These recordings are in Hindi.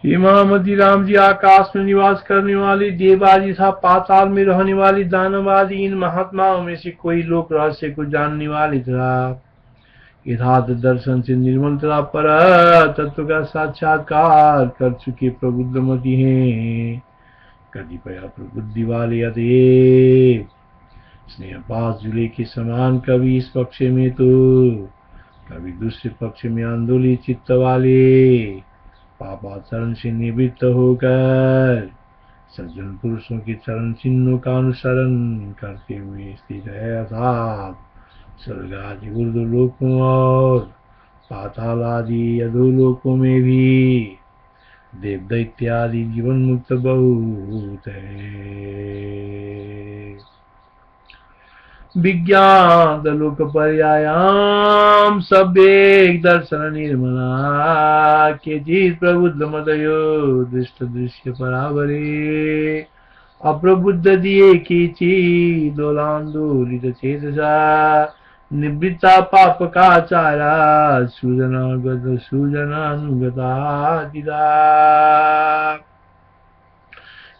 हे महामती राम जी, आकाश में निवास करने वाली, देवादि तथा पाताल में रहने वाली, दानवादि इन महात्माओं में से कोई लोक रहस्य को जानने वाली तथा यथार्थ दर्शन से निर्मल तथा पर तत्व का साक्षात्कार कर चुके प्रबुद्धमती हैं। कतिपय प्रबुद्धि वाले अदेव स्नेहपास झूले के समान कभी इस पक्ष में तो कभी दूसरे पक्ष में आंदोलित चित्त वाले पापाचरण से निवृत्त होकर सज्जन पुरुषों के चरण चिन्हों का अनुसरण करते हुए स्थित है। अर्थात स्वर्ग आदि ऊर्ध्वलोकों और पाताल आदि अधोलोकों में भी देव दैत्य आदि जीवन मुक्त बहुत है। विज्ञान लोक पर्यायाम सब्येक दर्शन निर्मला के जीत प्रबुद्ध मदयो दृष्ट दृश्य परावरे अप्रबुद्ध दिए कीची दोलांदोलित चेतसा निवृत्ता पाप काचारा सूजनानुगता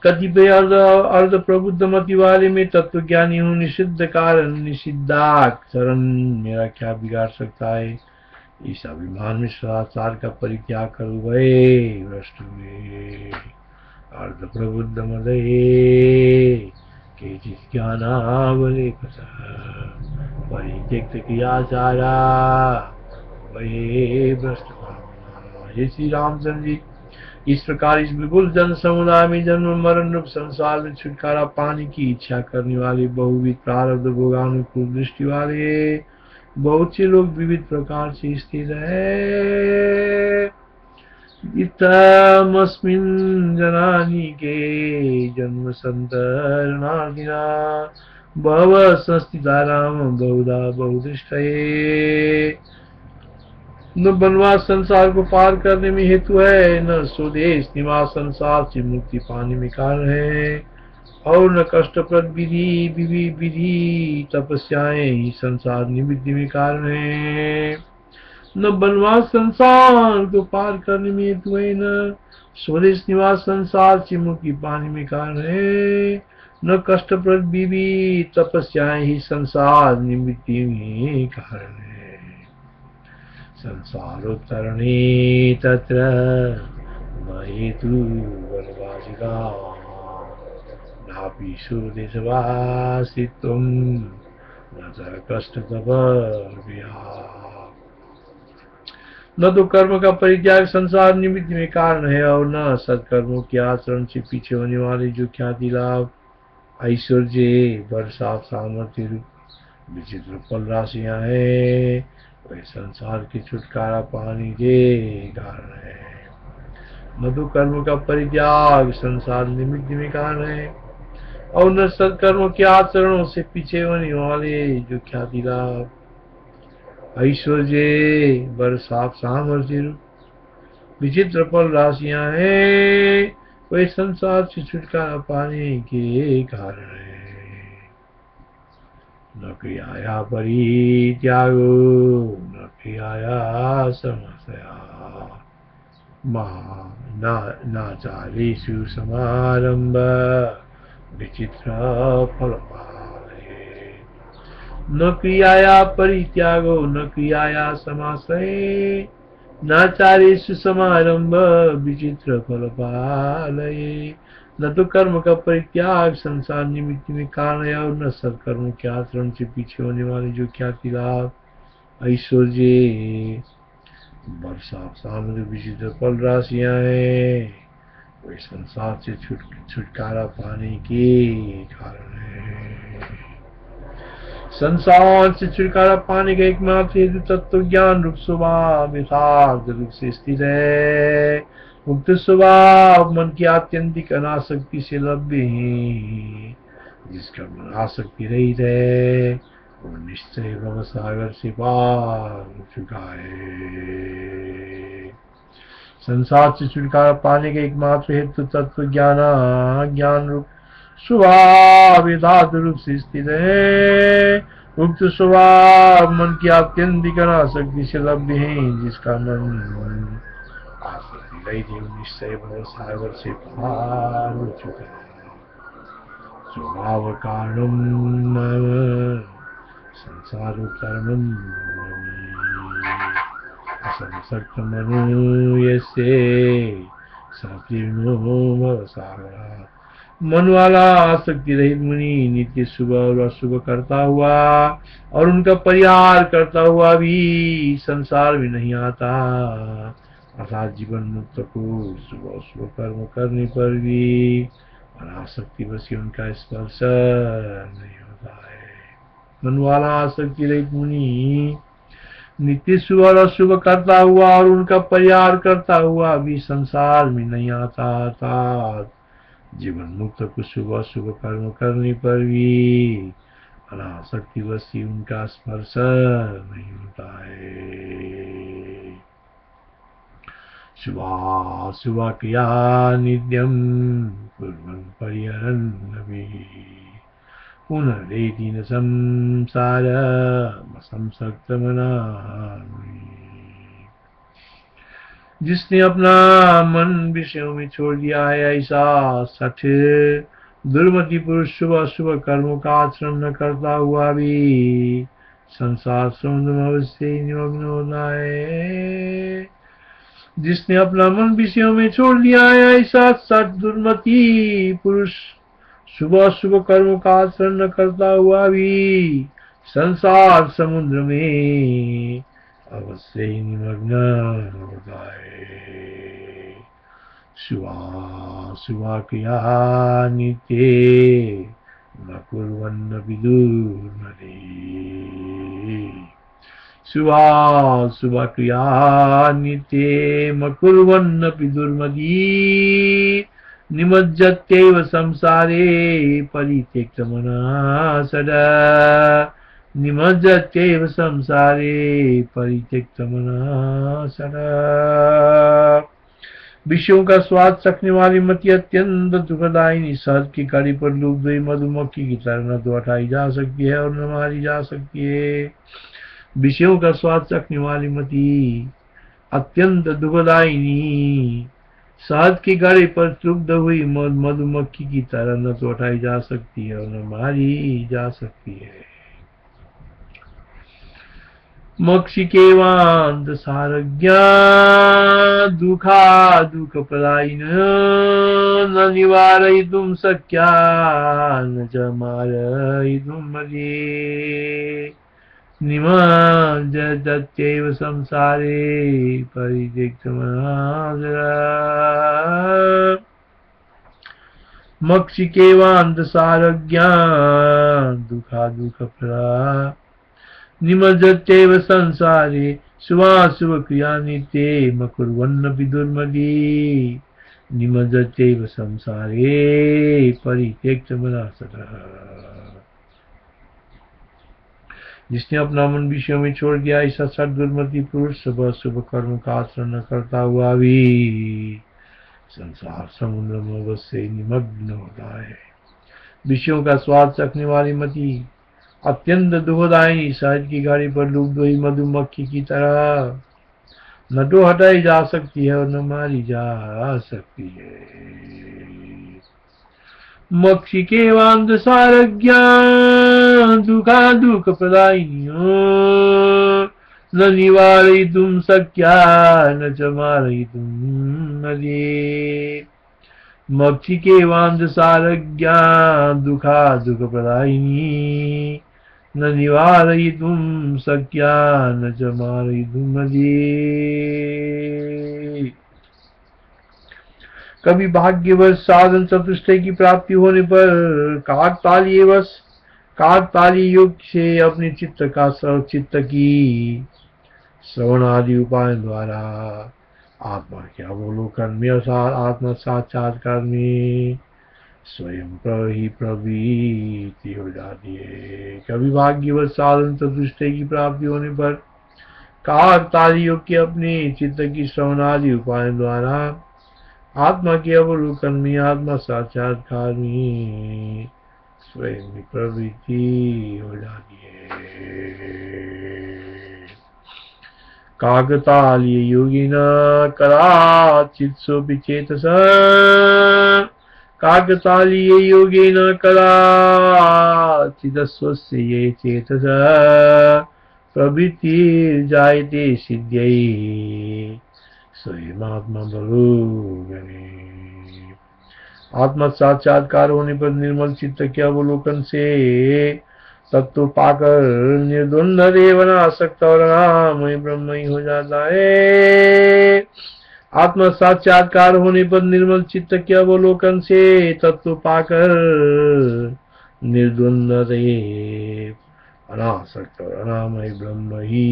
कतिपय अर्ध प्रबुद्ध मति वाले में तत्व ज्ञानी हूँ, निषिद्ध कारण निषिद्धाचरण मेरा क्या बिगाड़ सकता है। इस अभिमान में सदाचार का परित्याग कर गए भ्रष्ट हुए। अर्ध प्रबुद्ध मदये के जिस ज्ञानावले परित्यक्त क्रियाचारा वही भ्रष्ट। जय श्री रामचंद्र जी, इस प्रकार इस विपुल जन समुदाय में जन्म मरण रूप संसार में छुटकारा पाने की इच्छा करने वाले बहुविध प्रारब्ध भोगानुकूल दृष्टि वाले बहुत से लोग विविध प्रकार से स्थित है। इत्थमस्मिन् जनानि के जन्म संतरणार्थिना बहवः संस्थिता राम बहुधा बहुदृष्टये। न वनवास संसार को पार करने में हेतु है, न स्वदेश निवास संसार से मुक्ति पाने में कारण है, और न कष्टप्रद विधि तपस्याएं ही संसार निवृत्ति में कारण है। न वनवास संसार को पार करने में हेतु है, न स्वदेश निवास संसार से मुक्ति पाने में कारण है, न कष्टप्रद विधि तपस्याएं ही संसार निवृत्ति में कारण है। संसारोत्तरणे तत्र महेतु वनवासिका नापीषु देशवासित्वं न च कष्टतपः। न तो कर्म का परित्याग संसार निमित्त में कारण है, और न सत्कर्मों के आचरण से पीछे होने वाले जो ख्याति लाभ ऐश्वर्य वर्षा सामर्थ्य विचित्र फल राशियां है वह संसार की छुटकारा पाने के कारण है। मधु कर्म का परित्याग संसार निमित्त में कारण है, और न सत्कर्मों के आचरणों से पीछे होने वाले जो ख्याति लाभ ऐश्वर्य वर्षा सामर्थ्य विचित्र फल राशियां हैं वह संसार से छुटकारा पाने के कारण है। न क्रियाया परित्यागो न क्रियाया समस्या नाचारेषु समारंभ विचित्र फलपाले। न क्रियाया परित्यागो न क्रियाया समाश्रये नाचारेषु समारंभ विचित्र फलपालये। न तो कर्म का परित्याग संसार निमित्त में कारण है, और न सत्कर्म के आचरण से पीछे होने वाले जो ख्याति लाभ ऐश्वर्य वर्षा सामने विचित्र फल राशियां हैं वे संसार से छुटकारा पाने के कारण है। संसार से छुटकारा पाने का एकमात्र हेतु तत्व ज्ञान रूप स्वभाव यथार्थ रूप से स्थित है। मुक्त स्वभाव मन की आत्यंतिक अनासक्ति से लभ्य है। जिसका मन आसक्ति रहित है वो निश्चय भव सागर से पार हो चुका है। संसार से छुटकारा पाने का एकमात्र हेतु तत्व ज्ञान रूप स्वभाव यथार्थ रूप से स्थित है। मुक्त स्वभाव मन की आत्यंतिक अनासक्ति से लभ्य है। जिसका मन आसक्ति रहित निश्चय भव सागर से पार हो चुका है। स्वभाव कारणम नाम संसार कर्मम असंसक्त मनो यसे सतीर्णो भव सागर। मन वाला आसक्ति रहित मुनि नित्य शुभ और अशुभ करता हुआ और उनका परिहार करता हुआ भी संसार में नहीं आता, अर्थात जीवन मुक्त को शुभ अशुभ कर्म करने पर भी अनासक्ति वश उनका स्पर्श नहीं होता है। मन वाला आसक्ति रहित मुनि नित्य शुभ और अशुभ करता हुआ और उनका परिहार करता हुआ भी संसार में नहीं आता, अर्थात जीवन मुक्त को शुभ अशुभ कर्म करने पर भी अनासक्ति वश उनका स्पर्श नहीं होता है। शुभा क्रिया नित्यम कुर्वन् परिहरन् नभि पुनरेति न संसार असंसक्त मना। जिसने अपना मन विषयों में छोड़ दिया है, ऐसा सठ दुर्मति पुरुष शुभ अशुभ कर्मों का आचरण न करता हुआ भी संसार समुद्र में अवश्य ही निमग्न होता है। जिसने अपना मन विषयों में छोड़ दिया है, ऐसा सठ दुर्मति पुरुष शुभ अशुभ कर्मों का आचरण न करता हुआ भी संसार समुद्र में अवश्य ही निमग्न होता है। शुभा क्रिया नित्ये न कुर्वन् विदुर्मति। शुभा क्रिया नित्ये न कुर्वन् विदुर्मति। निमज्जत्यैव संसारे परित्यक्तमनः सदा। निमज्जत्यैव संसारे परित्यक्तमनः सदा। विषयों का स्वाद चखने वाली मति अत्यंत दुखदायिनी शहद की कड़ी पर लुप्त हुई मधुमक्खी की तरह न तो हटाई जा सकती है और न मारी जा सकती है। विषयों का स्वाद चखने वाली मति अत्यंत दुखदायिनी शहद की गड़ी पर लुप्त हुई मधुमक्खी की तरह न तो हटाई जा सकती है और न मारी जा सकती है। मक्षिकेवान्त सारज्ञा दुखा दुख प्रदायिन न निवारयितुं शक्या न च मारयितुं मर्ये। निमज्जत्यैव संसारे परित्यक्तमनः सदा। मक्षिकेवान्त सारज्ञा दुखा दुख प्रदा। निमज्जत्यैव संसारे शुभाशुभ क्रिया नित्ये न कुर्वन् विदुर्मति। निमज्जत्यैव संसारे परित्यक्तमनः सदा। जिसने अपना मन विषयों में छोड़ दिया, ऐसा सठ दुर्मति पुरुष शुभ अशुभ कर्म का आचरण न करता हुआ भी संसार समुद्र में अवश्य निमग्न होता है। विषयों का स्वाद चखने वाली मति अत्यंत दुखदायी शहद की गाड़ी पर लुप्त हुई मधुमक्खी की तरह न तो हटाई जा सकती है और न मारी जा सकती है। मक्षिकेवान्त सारज्ञा दुखा दुख प्रदायिन्यो न निवारयितुं शक्या न च मारयितुं मर्ये। मक्षिकेवान्त सारज्ञा दुखा दुख प्रदायिनी न निवारयितुं शक्या न च मारयितुं मर्ये। कभी भाग्यवश साधन चतुष्टय की प्राप्ति होने पर काकतालीय योग से अपने चित्त की श्रवण आदि उपाय द्वारा आत्मा के अवलोकन में अर्थात आत्मा साक्षात्कार में स्वयं ही प्रवृत्ति हो जाती है। कभी भाग्यवश साधन चतुष्टय की प्राप्ति होने पर काकतालीय योग के अपने चित्त की श्रवण आदि उपाय द्वारा आत्मा के अवलोकन में आत्मा साक्षात्कार में स्वयं प्रवृत्ति हो जाती है। काकतालीय योगिना कदाचित्सोऽपि चेतसा काकतालीय योगेन कदाचिदस्वस्य ये चेतसा प्रवृत्तिर्जायते सिद्ध्यै स्वयमात्मा बलोगने। आत्मा साक्षात्कार होने पर निर्मल चित्त के अवलोकन से तत्व पाकर निर्द्वंद देवन आसक्त और अनामय ब्रह्म ही हो जाता है। आत्मा साक्षात्कार होने पर निर्मल चित्त के अवलोकन से तत्व पाकर निर्द्वंद देव अनासक्त और अनामय ब्रह्म ही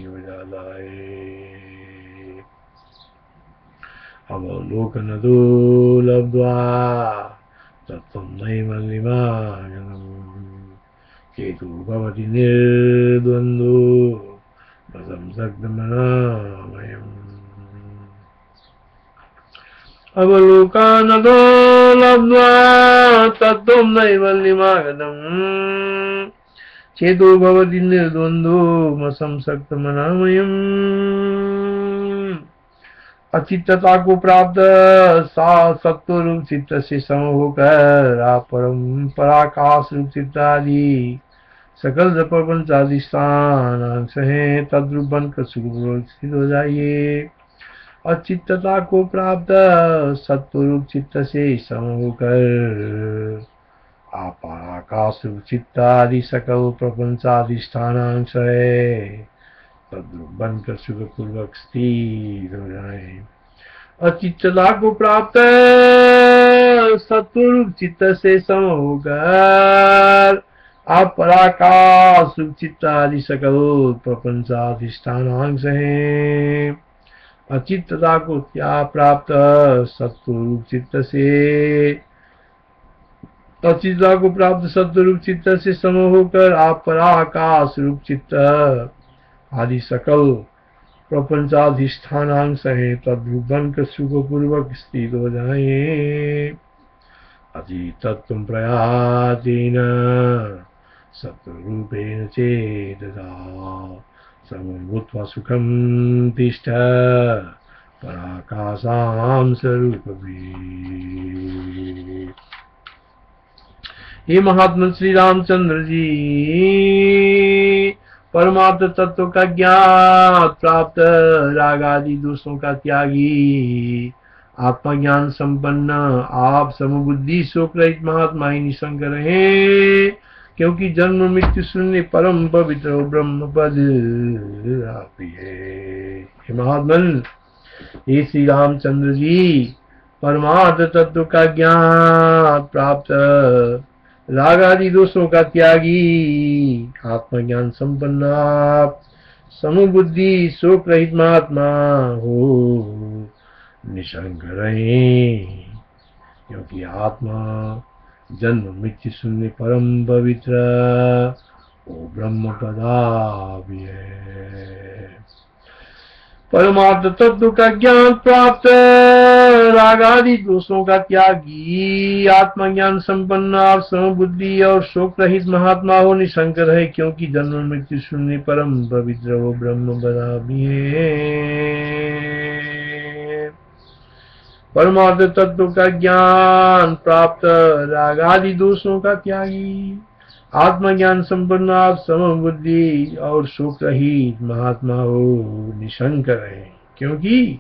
हो जाता है। अवलोकन दो लब्ध्वा तत्त्वं नैवल्यमागमम् चेतो भवति निर्द्वन्द्वो असंसक्तमनामयम्। अवलोकनदो लब्ध्वा तत्त्वं नैवल्यमागतम् चेतो भवति निर्द्वन्द्वो असंसक्तमनामयम्। अचित्तता को प्राप्त सा सत्व रूप चित्त से सम होकर अपरम पराकाश रूप चित्त आदि सकल प्रपंचाधिष्ठान है तद्रूप बनकर सुख स्थित हो जाइए। अचित्तता को प्राप्त सत्व रूप चित्त से सम होकर अपराकाश रूप चित्त आदि सकल प्रपंचाधिष्ठान है तद्रूप बनकर सुखपूर्वक स्थिर हो जाए। अचित्तता को प्राप्त सत्वरूप चित्त से सम होकर अपराकाश रूप चित्त आदि सकल प्रपंचाधिष्ठानांश है। अचित्तता को क्या प्राप्त सत्वरूप चित्त से अचित्तता को प्राप्त सत्वरूप चित्त से सम होकर अपराकाश रूप चित्त आदि सकल प्रपंचाधिष्ठानांश है तद्रूप बनकर सुखपूर्वक स्थित हो जाए। अचित्तत्वं प्रयातेन सत्वरूपेण चेतसा समं भूत्वा सुखं तिष्ठ पराकाशां स्वरूपभी। हे महात्मा श्री रामचंद्र जी, परमार्थ तत्व का ज्ञान प्राप्त राग आदि दोषों का त्यागी आत्मज्ञान संपन्न आप समबुद्धि शोक रहित महात्मा ही निसंग रहे, क्योंकि जन्म मृत्यु शून्य परम पवित्र ब्रह्म पद आप ही है। हे महात्मन, हे श्री रामचंद्र जी, परमार्थ तत्व का ज्ञान प्राप्त राग आदि दोषों का त्यागी आत्मज्ञान संपन्न आप समबुद्धि शोक रहित महात्मा हो निशंक रहे, क्योंकि आत्मा जन्म मृत्यु शून्य परम पवित्र वो ब्रह्म पदा भी है। परमार्थ तत्व का ज्ञान प्राप्त राग आदि दोषों का त्यागी आत्मज्ञान संपन्न आप समबुद्धि और शोक रहित महात्मा हो निशंक रहे, क्योंकि जन्म मृत्यु शून्य परम पवित्र वो ब्रह्म पदा भी है। परमार्थ तत्व का ज्ञान प्राप्त राग आदि दोषों का त्यागी आत्मज्ञान संपन्न आप समबुद्धि और शोक रहित महात्मा हो निशंक रहे, क्योंकि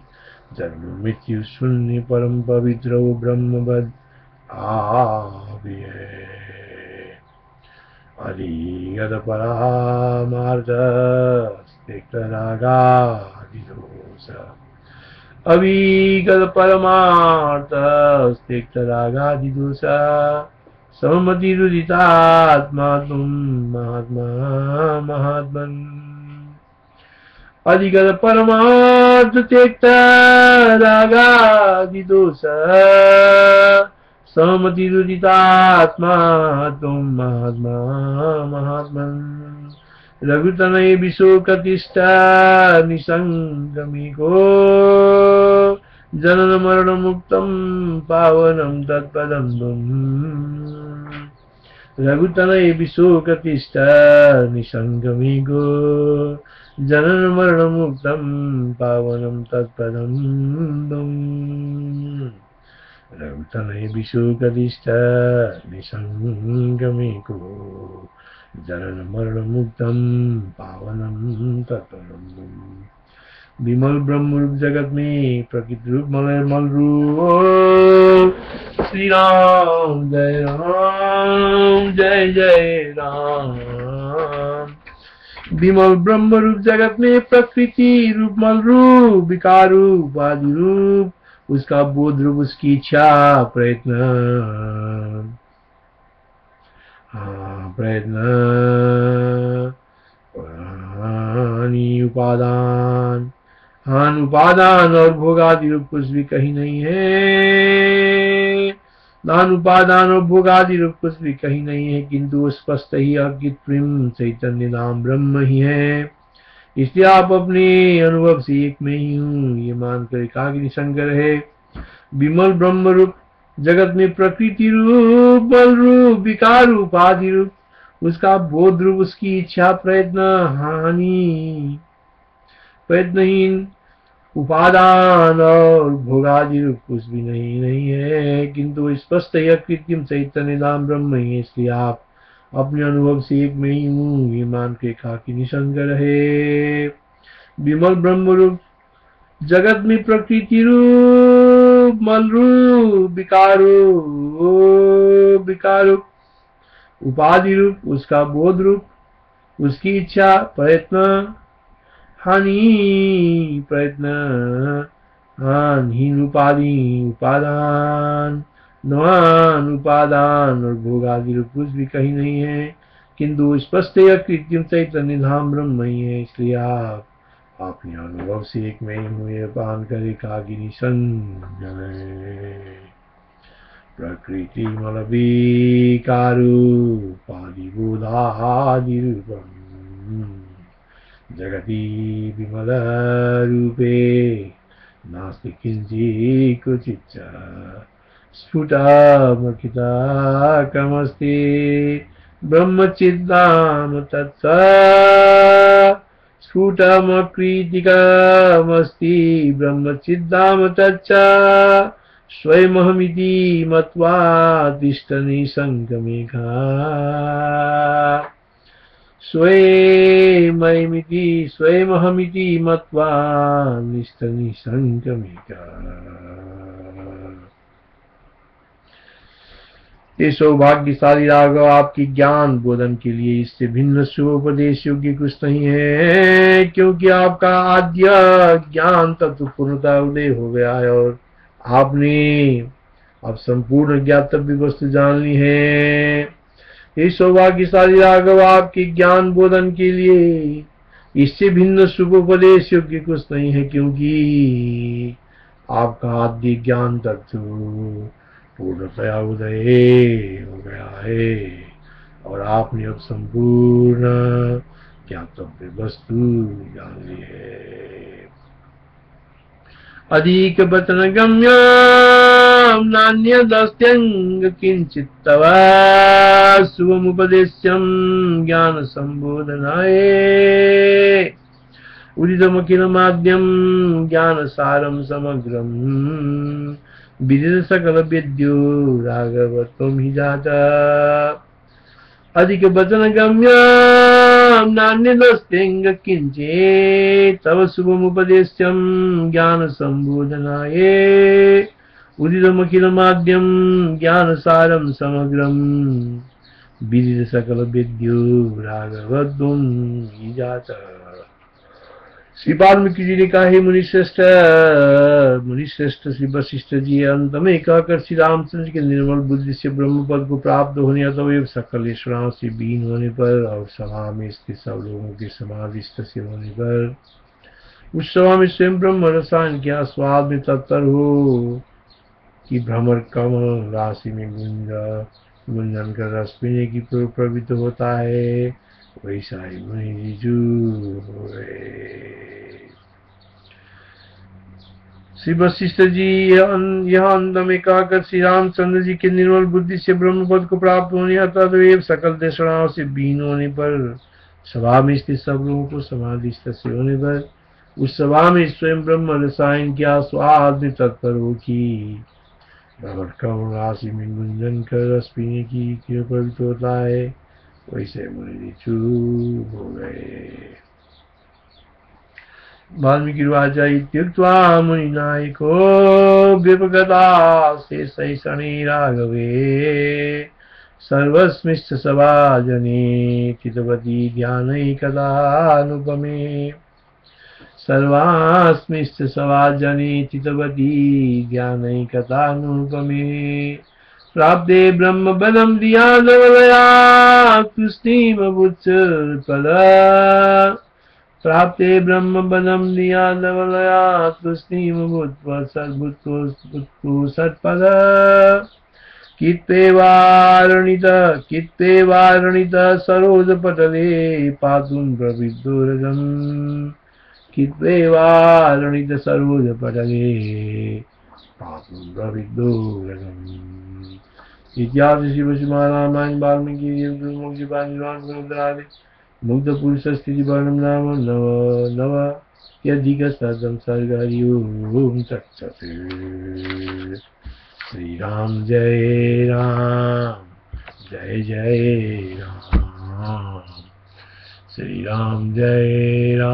जन्म मृत्यु शून्य परम पवित्र वो ब्रह्म पद आप ही है। अधिगत परामार्थ त्यक्त रागादि दोष अविगत परमार्थ त्यक्त रागादि दोष सममति रुदितात्मा तुम महात्मा महात्मन। अधिगत परमार्थ त्यक्त रागादि दोष सममति रुदितात्मा तुम महात्मा महात्मन। रघुतनय विशोकतिष्ठ निसंगमी को जनन मरण मुक्तम पावनम तत्पदम तुम। रघुतनय विशोकतिष्ठ निसंगमी को जनन मरण मुक्तम पावनम तत्पदम रघुतनय विशोकदिष्ट निसंगमेको जनन मरण मुक्तम पावनम तत्पदम। विमल ब्रह्म रूप जगत में प्रकृति रूप मल रूप। श्री राम जय जय राम। विमल ब्रह्म रूप जगत में प्रकृति रूप मल रूप विकार रूप आदि रूप, उसका बोध रूप उसकी इच्छा प्रयत्न उपादान उपादान और भोग आदि रूप कुछ भी कहीं नहीं है। दान उपादान और भोग आदि रूप कुछ भी कहीं नहीं है, किंतु स्पष्ट ही अज्ञात प्रेम चैतन्य नाम ब्रह्म ही है। इसलिए आप अपने अनुभव से एक में ही हूँ ये मानकर एकाग्र निसंग रहे। विमल ब्रह्म रूप जगत में प्रकृति रूप बल रूप विकार रूप आदि रूप, उसका बोध रूप उसकी इच्छा प्रयत्नहीन उपादान और भोगादि रूप कुछ भी नहीं है, किंतु स्पष्ट यह कृत्रिम चैतन्य नाम ब्रह्म ही है। इसलिए आप अपने अनुभव से एक में ही हूँ ये मान के एकाकी निसंग रहे। विमल ब्रह्म रूप जगत में प्रकृति रूप मल रूप विकार रूप उपाधि रूप, उसका बोध रूप उसकी इच्छा प्रयत्नहीन उपादान उपादान और भोग आदि रूप कुछ भी कहीं नहीं है, किंतु स्पष्ट यह कृत्रिम चैतन्य धाम ब्रह्म ही है। इसलिए आप अपने अनुभव से एक में ही हुए पान कर एकाकी निसंग प्रकृति मल विकारूपादि बोधादि रूपम जगति विमल रूपे नास्ति किंचित् क्वचिच्च स्फुटमकिताकमस्ति ब्रह्मचिद्धाम तत्स स्फुटमकृतिकमस्ति ब्रह्मचिद्धाम तच्च स्वयमहमिति मत्वा तिष्ठ निसंगमेघा स्वयमहमिति मत्वा तिष्ठ निसंगमेघा। ये सौभाग्यशाली राघव आपकी ज्ञान बोधन के लिए इससे भिन्न शुभोपदेश योग्य कुछ नहीं है, क्योंकि आपका आद्य ज्ञान तत्व पूर्णता उदय हो गया है और आपने अब संपूर्ण ज्ञातव्य वस्तु जान ली है। ये सौभाग्यशाली राघव आपके ज्ञान बोधन के लिए इससे भिन्न शुभोपदेश योग्य कुछ नहीं है, क्योंकि आपका आद्य ज्ञान तत्व पूर्णतया उदय हो गया है और आपने अब संपूर्ण ज्ञातव्य वस्तु जान ली है। अधिक वचन गम्यम नान्यदस्त्यंग किंचित तव शुभमुपदेश्यम ज्ञान संबोधनाय उदितमखिलमाद्यम ज्ञान सारम समग्रम विदित सकल विद्यो राघव त्वं हि जाता। अधिक वचन गम्यम नान्यदस्त्यंग किंचित् तव शुभमुपदेश्यम ज्ञान संबोधनाय उदितमखिलमाद्यम ज्ञान सारम समग्रम विदित सकल विद्यो राघव त्वं हि जाता। श्री वाल्मीकि जी ने कहा, हे मुनिश्रेष्ठ श्री वशिष्ठ जी अंत में कहकर श्री रामचंद्र के निर्मल बुद्धि से ब्रह्म पद को प्राप्त होने अथवा सकल ईश्वरों से बीन होने पर और सभा में स्थित सब लोगों के समाविष्ट से होने पर उस सभा में स्वयं ब्रह्म रसायन के आस्वाद में तत्पर हो कि भ्रमर कमल राशि में गुंजन कर रस पीने की प्रवृत्त होता है, वैसा ही मुनि रिजु श्री वशिष्ठ जी यह अंत में कहकर श्री रामचंद्र जी के निर्मल बुद्धि से ब्रह्म पद को प्राप्त होने अतः सकल देशनाओं से बीन होने पर सभा में स्थित सब लोगों को समाधिस्थ से होने पर उस सभा में स्वयं ब्रह्म रसायन क्या स्वाद में तत्पर हो की प्रकट करुण राशि में गुंजन कर रस पीने की क्यों पवित्र होता है, वैसे मुनि चूप हो गए। वाल्मीकि राजा इत्युक्त्वा मुनिनायको विपगता शेषैषणे राघवे सर्वस्मिश्च सभाजने चितवती ध्यानैकदानुपमे सर्वास्मिश्च सभाजने चितवती ध्यानैकदानुपमे प्राप्ते ब्रह्मपदं धियानवलया कृष्णीमवुत्सर्पदा प्राप्ते ब्रह्मपदं धियानवलया कृष्णीमवुत्सर्पदा कित्पेवारणित सरोजपटले पातुं प्रविद्धोरगम् कित्पेवारणित सरोजपटले पातुं प्रविद्धोरगम्। इत्यादि शिवसुमारामायण वाल्मीकि मुग्धपुरुषस्थितिवर्णनं नाम नवत्यधिकशतं सर्ग। हरि ओम तत्सत्। श्री राम जय राम, जय जय राम, श्री राम जय राम।